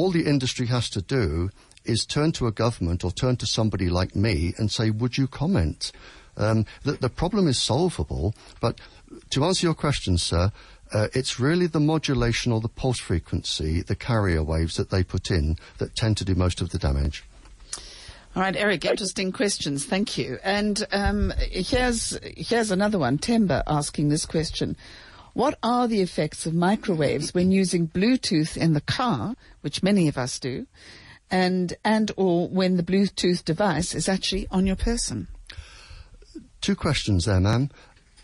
all the industry has to do is turn to a government or turn to somebody like me and say, would you comment? The problem is solvable, but to answer your question, sir, it's really the modulation or the pulse frequency, the carrier waves that they put in, that tend to do most of the damage. All right, Eric, interesting questions. Thank you. And here's another one. Temba asking this question. What are the effects of microwaves when using Bluetooth in the car, which many of us do, and or when the Bluetooth device is actually on your person? Two questions there, ma'am.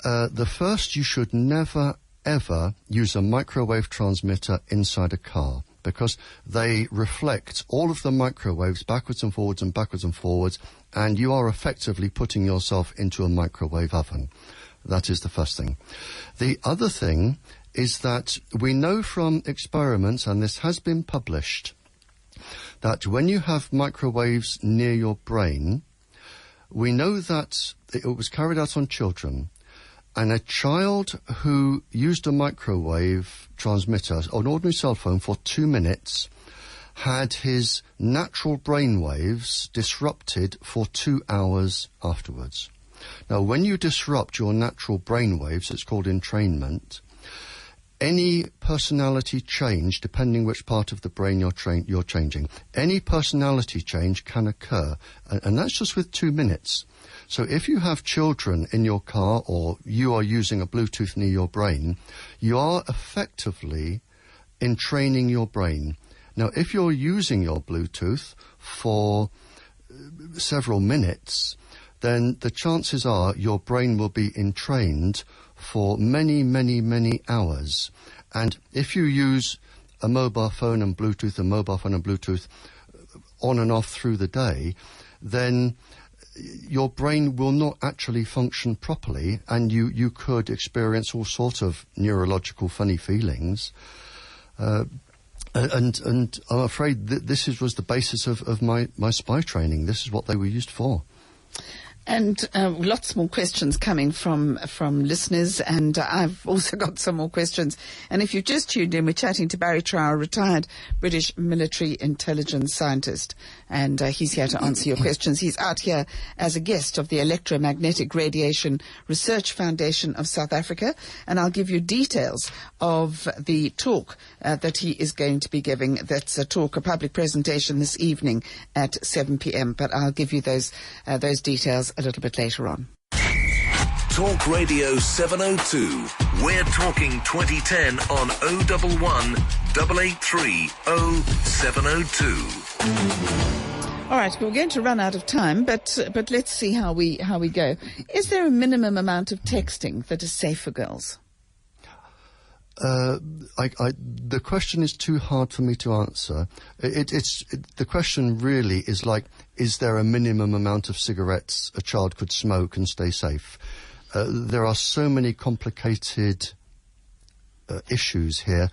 The first, you should never, ever use a microwave transmitter inside a car, because they reflect all of the microwaves backwards and forwards and backwards and forwards, and you are effectively putting yourself into a microwave oven. That is the first thing. The other thing is that we know from experiments, and this has been published, that when you have microwaves near your brain, we know that it was carried out on children, and a child who used a microwave transmitter, an ordinary cell phone, for 2 minutes had his natural brain waves disrupted for 2 hours afterwards. Now, when you disrupt your natural brain waves, it's called entrainment, any personality change, depending which part of the brain you're changing, any personality change can occur, and that's just with 2 minutes. So if you have children in your car or you are using a Bluetooth near your brain, you are effectively entraining your brain. Now, if you're using your Bluetooth for several minutes, then the chances are your brain will be entrained for many, many, many hours. And if you use a mobile phone and Bluetooth, on and off through the day, then your brain will not actually function properly, and you could experience all sorts of neurological funny feelings. And I'm afraid that this was the basis of my spy training. This is what they were used for. And lots more questions coming from listeners, and I've also got some more questions. And if you've just tuned in, we're chatting to Barrie Trower, retired British military intelligence scientist, and he's here to answer your questions. He's out here as a guest of the Electromagnetic Radiation Research Foundation of South Africa, and I'll give you details of the talk that he is going to be giving. That's a public presentation this evening at 7 p.m., but I'll give you those details a little bit later on. Talk Radio 702. We're talking 2010 on 011 883 0702. All right, we're going to run out of time, but let's see how we go. Is there a minimum amount of texting that is safe for girls? The question is too hard for me to answer. The question really is like, is there a minimum amount of cigarettes a child could smoke and stay safe? There are so many complicated issues here.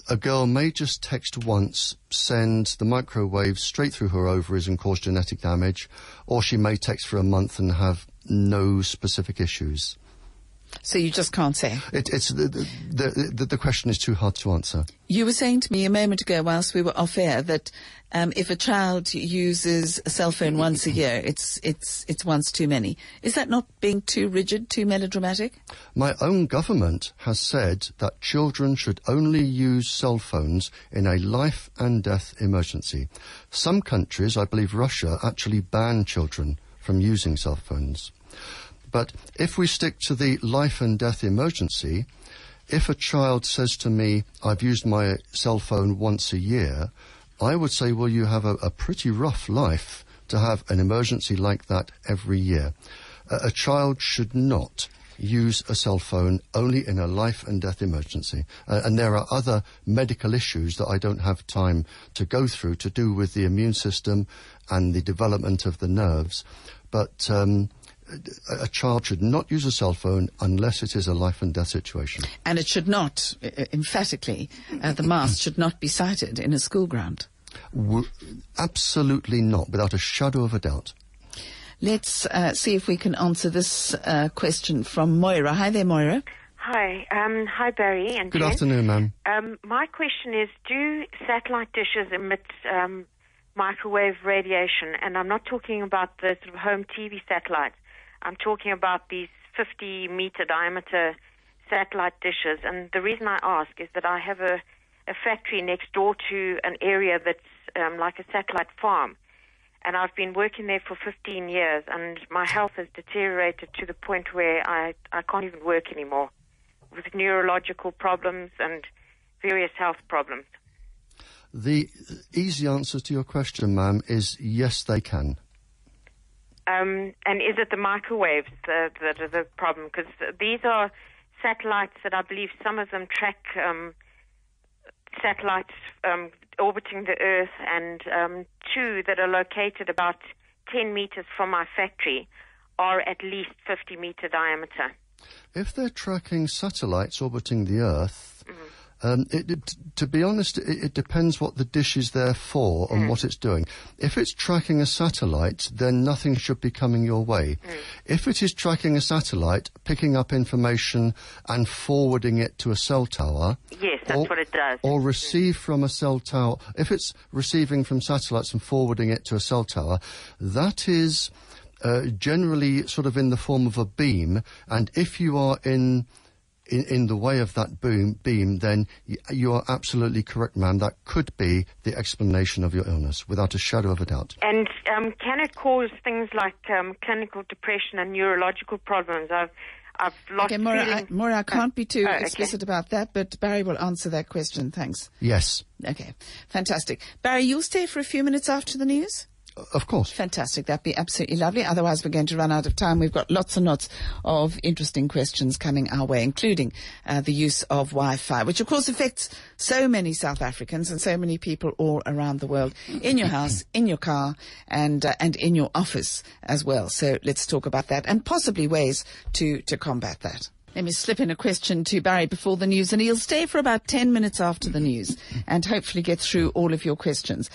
A girl may just text once, send the microwave straight through her ovaries and cause genetic damage, or she may text for a month and have no specific issues. So you just can't say? The question is too hard to answer. You were saying to me a moment ago whilst we were off air that if a child uses a cell phone once a year, it's once too many. Is that not being too rigid, too melodramatic? My own government has said that children should only use cell phones in a life and death emergency. Some countries, I believe Russia, actually ban children from using cell phones. But if we stick to the life and death emergency, if a child says to me, I've used my cell phone once a year, I would say, well, you have a pretty rough life to have an emergency like that every year. A child should not use a cell phone only in a life and death emergency. And there are other medical issues that I don't have time to go through to do with the immune system and the development of the nerves. But a child should not use a cell phone unless it is a life and death situation. And it should not, emphatically, the mast should not be sighted in a school ground. Absolutely not, without a shadow of a doubt. Let's see if we can answer this question from Moira. Hi there, Moira. Hi. Hi, Barry and Good Jen. afternoon, ma'am. My question is, do satellite dishes emit microwave radiation? And I'm not talking about the sort of home TV satellites. I'm talking about these 50-meter diameter satellite dishes. And the reason I ask is that I have a factory next door to an area that's like a satellite farm. And I've been working there for 15 years, and my health has deteriorated to the point where I can't even work anymore, with neurological problems and various health problems. The easy answer to your question, ma'am, is yes, they can. And is it the microwaves that are the problem? Because these are satellites that I believe some of them track satellites orbiting the Earth, and two that are located about 10 meters from my factory are at least 50-meter diameter. If they're tracking satellites orbiting the Earth, to be honest, it depends what the dish is there for and what it's doing. If it's tracking a satellite, then nothing should be coming your way. If it is tracking a satellite, picking up information and forwarding it to a cell tower... Yes, that's what it does. Or receive from a cell tower... If it's receiving from satellites and forwarding it to a cell tower, that is... generally sort of in the form of a beam, and if you are in the way of that beam, then you are absolutely correct, ma'am. That could be the explanation of your illness, without a shadow of a doubt. And can it cause things like clinical depression and neurological problems? I've lost feeling... Maura, I can't be too explicit about that, but Barry will answer that question. Thanks. Yes. Okay, fantastic. Barry, you'll stay for a few minutes after the news? Of course. Fantastic. That'd be absolutely lovely. Otherwise, we're going to run out of time. We've got lots and lots of interesting questions coming our way, including the use of Wi-Fi, which, of course, affects so many South Africans and so many people all around the world, in your house, in your car, and in your office as well. So let's talk about that and possibly ways to combat that. Let me slip in a question to Barry before the news, and he'll stay for about 10 minutes after the news and hopefully get through all of your questions.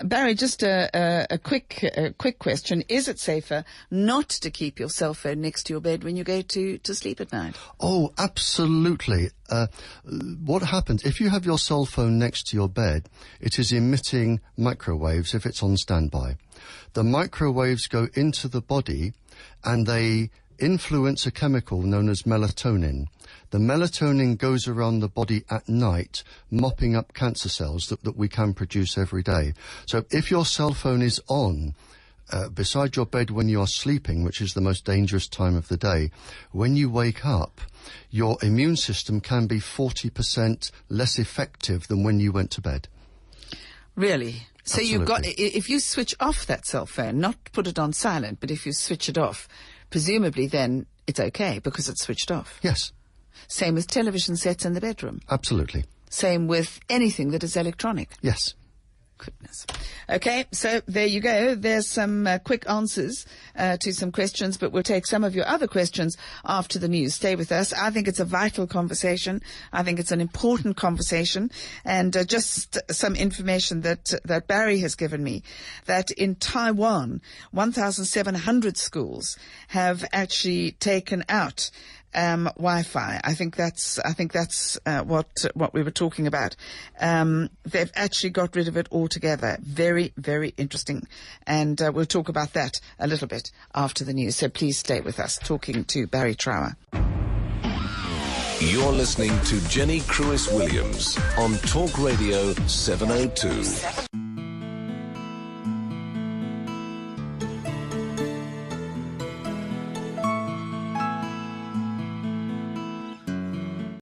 Barry, just a quick question. Is it safer not to keep your cell phone next to your bed when you go to sleep at night? Oh, absolutely. What happens, if you have your cell phone next to your bed, it is emitting microwaves if it's on standby. The microwaves go into the body and they influence a chemical known as melatonin. The melatonin goes around the body at night, mopping up cancer cells that we can produce every day. So if your cell phone is on beside your bed when you are sleeping, which is the most dangerous time of the day, when you wake up, your immune system can be 40% less effective than when you went to bed. Really? So Absolutely. if you switch off that cell phone, not put it on silent, but if you switch it off, presumably then it's okay because it's switched off. Yes. Same with television sets in the bedroom. Absolutely. Same with anything that is electronic. Yes. Goodness. Okay, so there you go. There's some quick answers to some questions, but we'll take some of your other questions after the news. Stay with us. I think it's a vital conversation. I think it's an important conversation. And just some information that Barry has given me, that in Taiwan, 1,700 schools have actually taken out Wi-Fi. I think that's what we were talking about. They've actually got rid of it altogether. Very, very interesting. And we'll talk about that a little bit after the news. So please stay with us, talking to Barrie Trower. You're listening to Jenny Crewis Williams on Talk Radio 702.